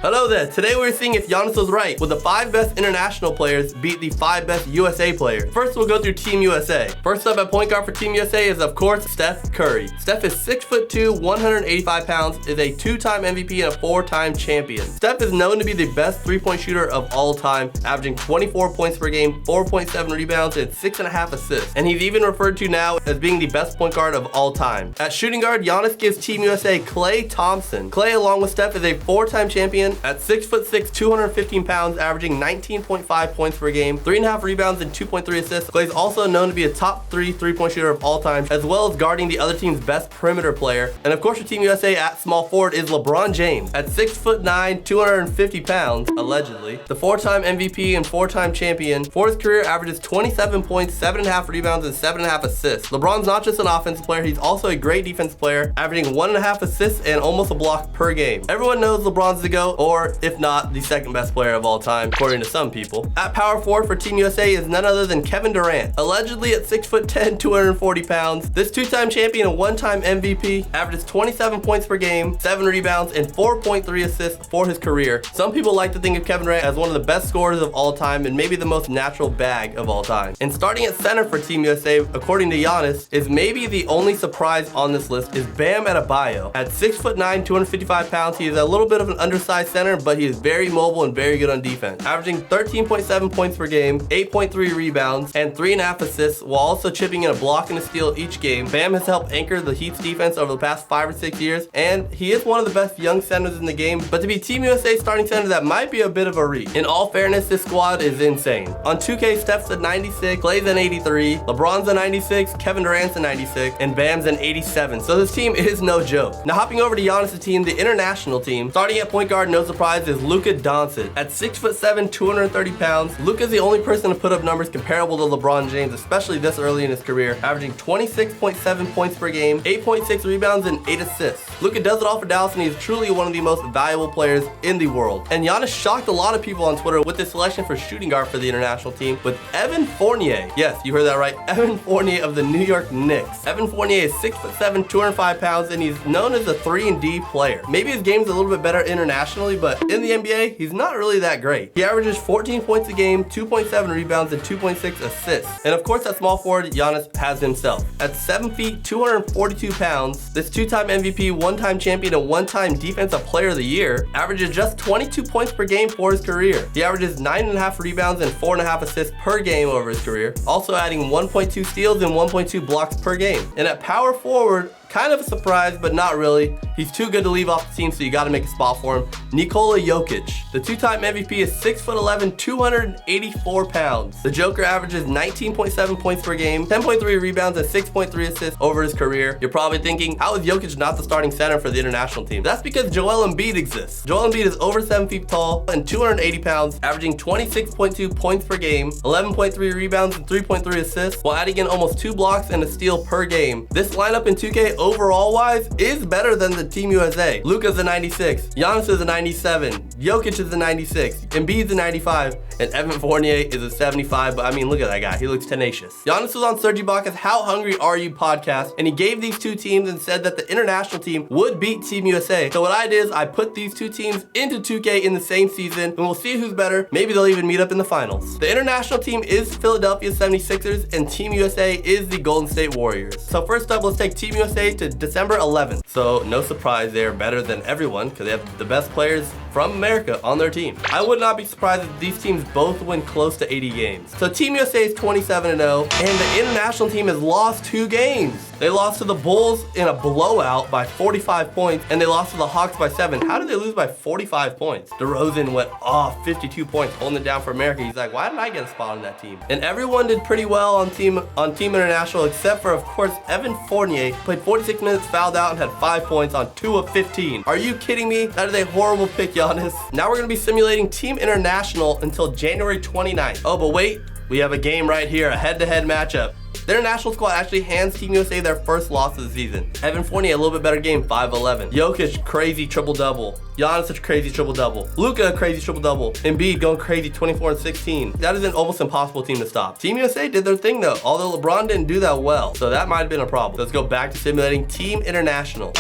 Hello there. Today we're seeing if Giannis was right. Will the 5 best international players beat the 5 best USA players? First, we'll go through Team USA. First up at point guard for Team USA is, of course, Steph Curry. Steph is 6'2", 185 pounds, is a 2-time MVP and a 4-time champion. Steph is known to be the best three-point shooter of all time, averaging 24 points per game, 4.7 rebounds, and 6.5 assists. And he's even referred to now as being the best point guard of all time. At shooting guard, Giannis gives Team USA Klay Thompson. Klay, along with Steph, is a 4-time champion at 6'6", 215 pounds, averaging 19.5 points per game, 3.5 rebounds, and 2.3 assists. Klay is also known to be a top 3 three-point shooter of all time, as well as guarding the other team's best perimeter player. And of course, for Team USA at small forward is LeBron James. At 6'9", 250 pounds, allegedly, the 4-time MVP and 4-time champion, for his career averages 27 points, 7.5 rebounds, and 7.5 assists. LeBron's not just an offensive player, he's also a great defensive player, averaging 1.5 assists and almost a block per game. Everyone knows LeBron's the GOAT, or if not, the 2nd best player of all time, according to some people. At power forward for Team USA is none other than Kevin Durant. Allegedly at 6'10", 240 pounds, this 2-time champion and 1-time MVP averages 27 points per game, 7 rebounds, and 4.3 assists for his career. Some people like to think of Kevin Durant as one of the best scorers of all time and maybe the most natural bag of all time. And starting at center for Team USA, according to Giannis, is maybe the only surprise on this list is Bam Adebayo. At 6'9", 255 pounds, he is a little bit of an undersized center, but he is very mobile and very good on defense, averaging 13.7 points per game, 8.3 rebounds, and 3.5 assists, while also chipping in a block and a steal each game. Bam has helped anchor the Heat's defense over the past 5 or 6 years, and he is one of the best young centers in the game, but to be Team USA starting center, that might be a bit of a reach. In all fairness, this squad is insane. On 2K, Steph's at 96, Klay's at 83, LeBron's at 96, Kevin Durant's at 96, and Bam's at 87, so this team is no joke. Now hopping over to Giannis' team, the international team, starting at point guard, no surprise, is Luka Doncic. At 6'7", 230 pounds, Luka's the only person to put up numbers comparable to LeBron James, especially this early in his career, averaging 26.7 points per game, 8.6 rebounds, and 8 assists. Luka does it all for Dallas, and he is truly one of the most valuable players in the world. And Giannis shocked a lot of people on Twitter with his selection for shooting guard for the international team with Evan Fournier. Yes, you heard that right, Evan Fournier of the New York Knicks. Evan Fournier is 6'7", 205 pounds, and he's known as a 3-and-D player. Maybe his game's a little bit better internationally, but in the NBA, he's not really that great. He averages 14 points a game, 2.7 rebounds, and 2.6 assists. And of course, at small forward, Giannis has himself. At 7 feet, 242 pounds, this 2-time MVP, 1-time champion, and 1-time Defensive Player of the Year averages just 22 points per game for his career. He averages 9.5 rebounds and 4.5 assists per game over his career, also adding 1.2 steals and 1.2 blocks per game. And at power forward, kind of a surprise, but not really. He's too good to leave off the team, so you gotta make a spot for him. Nikola Jokic. The 2-time MVP is 6'11", 284 pounds. The Joker averages 19.7 points per game, 10.3 rebounds, and 6.3 assists over his career. You're probably thinking, how is Jokic not the starting center for the international team? That's because Joel Embiid exists. Joel Embiid is over 7 feet tall and 280 pounds, averaging 26.2 points per game, 11.3 rebounds, and 3.3 assists, while adding in almost 2 blocks and a steal per game. This lineup in 2K overall wise is better than the Team USA. Luka's a 96, Giannis is a 97, Jokic is a 96, Embiid's a 95, and Evan Fournier is a 75, but I mean, look at that guy, he looks tenacious. Giannis was on Serge Ibaka's How Hungry Are You podcast, and he gave these 2 teams and said that the international team would beat Team USA. So what I did is I put these 2 teams into 2K in the same season, and we'll see who's better. Maybe they'll even meet up in the finals. The international team is Philadelphia 76ers, and Team USA is the Golden State Warriors. So first up, let's take Team USA to December 11th. So no surprise, they are better than everyone because they have the best players from America on their team. I would not be surprised if these teams both win close to 80 games. So Team USA is 27-0, and the international team has lost 2 games. They lost to the Bulls in a blowout by 45 points, and they lost to the Hawks by 7. How did they lose by 45 points? DeRozan went off 52 points, holding it down for America. He's like, why didn't I get a spot on that team? And everyone did pretty well on Team International, except for, of course, Evan Fournier. Played 46 minutes, fouled out, and had 5 points on 2 of 15. Are you kidding me? That is a horrible pick, Giannis. Now we're gonna be simulating Team International until January 29th. Oh, but wait, we have a game right here, a head-to-head matchup. The international squad actually hands Team USA their first loss of the season. Evan Fournier, a little bit better game, 5-11. Jokic, crazy triple-double. Giannis, such a crazy triple-double. Luka, crazy triple-double. Embiid going crazy, 24 and 16. That is an almost impossible team to stop. Team USA did their thing though, although LeBron didn't do that well. So that might have been a problem. Let's go back to simulating Team International.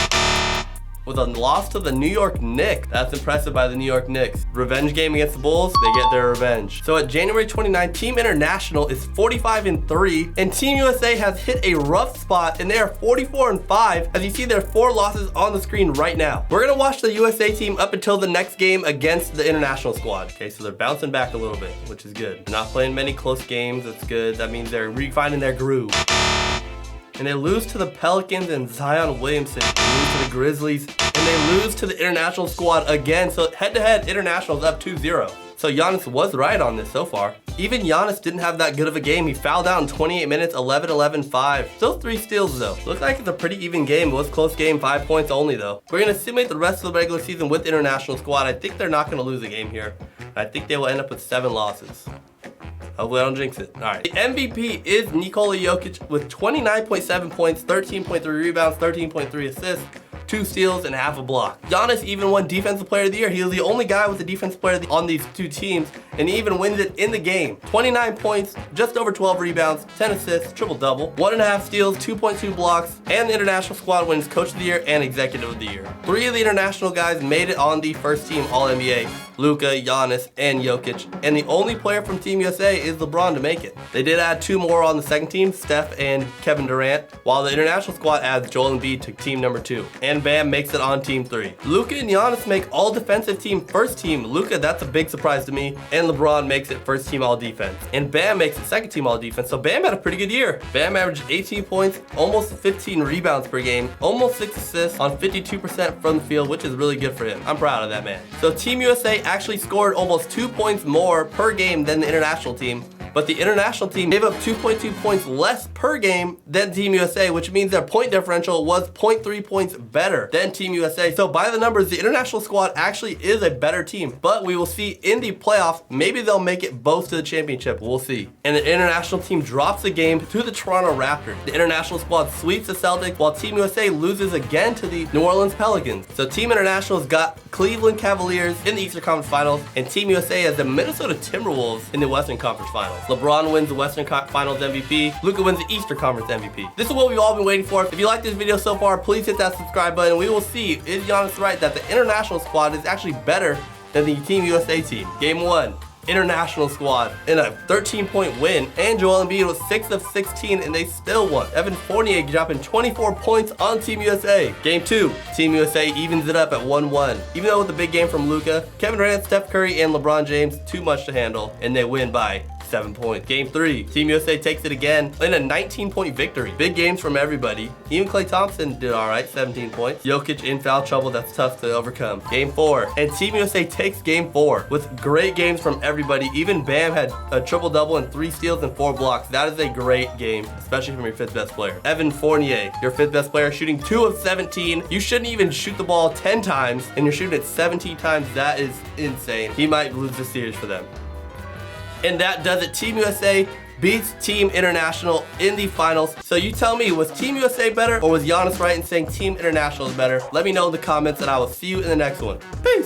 with a loss to the New York Knicks. That's impressive by the New York Knicks. Revenge game against the Bulls, they get their revenge. So at January 29, Team International is 45-3, and Team USA has hit a rough spot, and they are 44-5. As you see, there are 4 losses on the screen right now. We're gonna watch the USA team up until the next game against the international squad. Okay, so they're bouncing back a little bit, which is good. They're not playing many close games, that's good. That means they're refinding their groove. And they lose to the Pelicans and Zion Williamson. They lose to the Grizzlies, and they lose to the international squad again. So head-to-head, international is up 2-0. So Giannis was right on this so far. Even Giannis didn't have that good of a game. He fouled out in 28 minutes, 11-11-5. Still 3 steals though. Looks like it's a pretty even game. It was a close game, 5 points only though. We're gonna simulate the rest of the regular season with the international squad. I think they're not gonna lose a game here. I think they will end up with 7 losses. Hopefully I don't jinx it. All right. The MVP is Nikola Jokic with 29.7 points, 13.3 rebounds, 13.3 assists, 2 steals, and half a block. Giannis even won Defensive Player of the Year. He was the only guy with the Defensive Player on these 2 teams, and he even wins it in the game. 29 points, just over 12 rebounds, 10 assists, triple-double, 1.5 steals, 2.2 blocks, and the international squad wins Coach of the Year and Executive of the Year. 3 of the international guys made it on the first team All-NBA. Luka, Giannis, and Jokic, and the only player from Team USA is LeBron to make it. They did add 2 more on the second team, Steph and Kevin Durant, while the international squad adds Joel Embiid to team number 2. And Bam makes it on team 3. Luka and Giannis make all defensive team first team. Luka, that's a big surprise to me, and LeBron makes it first team all defense. And Bam makes it second team all defense, so Bam had a pretty good year. Bam averaged 18 points, almost 15 rebounds per game, almost 6 assists on 52% from the field, which is really good for him. I'm proud of that man. So Team USA actually scored almost 2 points more per game than the international team, but the international team gave up 2.2 points less per game than Team USA, which means their point differential was 0.3 points better than Team USA. So by the numbers, the international squad actually is a better team, but we will see in the playoffs, maybe they'll make it both to the championship. We'll see. And the international team drops the game to the Toronto Raptors. The international squad sweeps the Celtics, while Team USA loses again to the New Orleans Pelicans. So Team International's got Cleveland Cavaliers in the Eastern Conference Finals, and Team USA has the Minnesota Timberwolves in the Western Conference Finals. LeBron wins the Western Finals MVP. Luka wins the Eastern Conference MVP. This is what we've all been waiting for. If you like this video so far, please hit that subscribe button. We will see, is Giannis right that the international squad is actually better than the Team USA team? Game 1. International squad in a 13-point win, and Joel Embiid was 6 of 16 and they still won. Evan Fournier dropping 24 points on Team USA. Game 2, Team USA evens it up at 1-1. Even though with the big game from Luka, Kevin Durant, Steph Curry, and LeBron James, too much to handle, and they win by 7 points. Game 3, Team USA takes it again in a 19-point victory. Big games from everybody. Even Klay Thompson did all right, 17 points. Jokic in foul trouble, that's tough to overcome. Game 4, and Team USA takes Game 4 with great games from everybody. Even Bam had a triple-double and 3 steals and 4 blocks. That is a great game, especially from your 5th best player. Evan Fournier, your 5th best player, shooting 2 of 17. You shouldn't even shoot the ball 10 times, and you're shooting it 17 times. That is insane. He might lose the series for them. And that does it. Team USA beats Team International in the finals. So you tell me, was Team USA better, or was Giannis right in saying Team International is better? Let me know in the comments, and I will see you in the next one. Peace.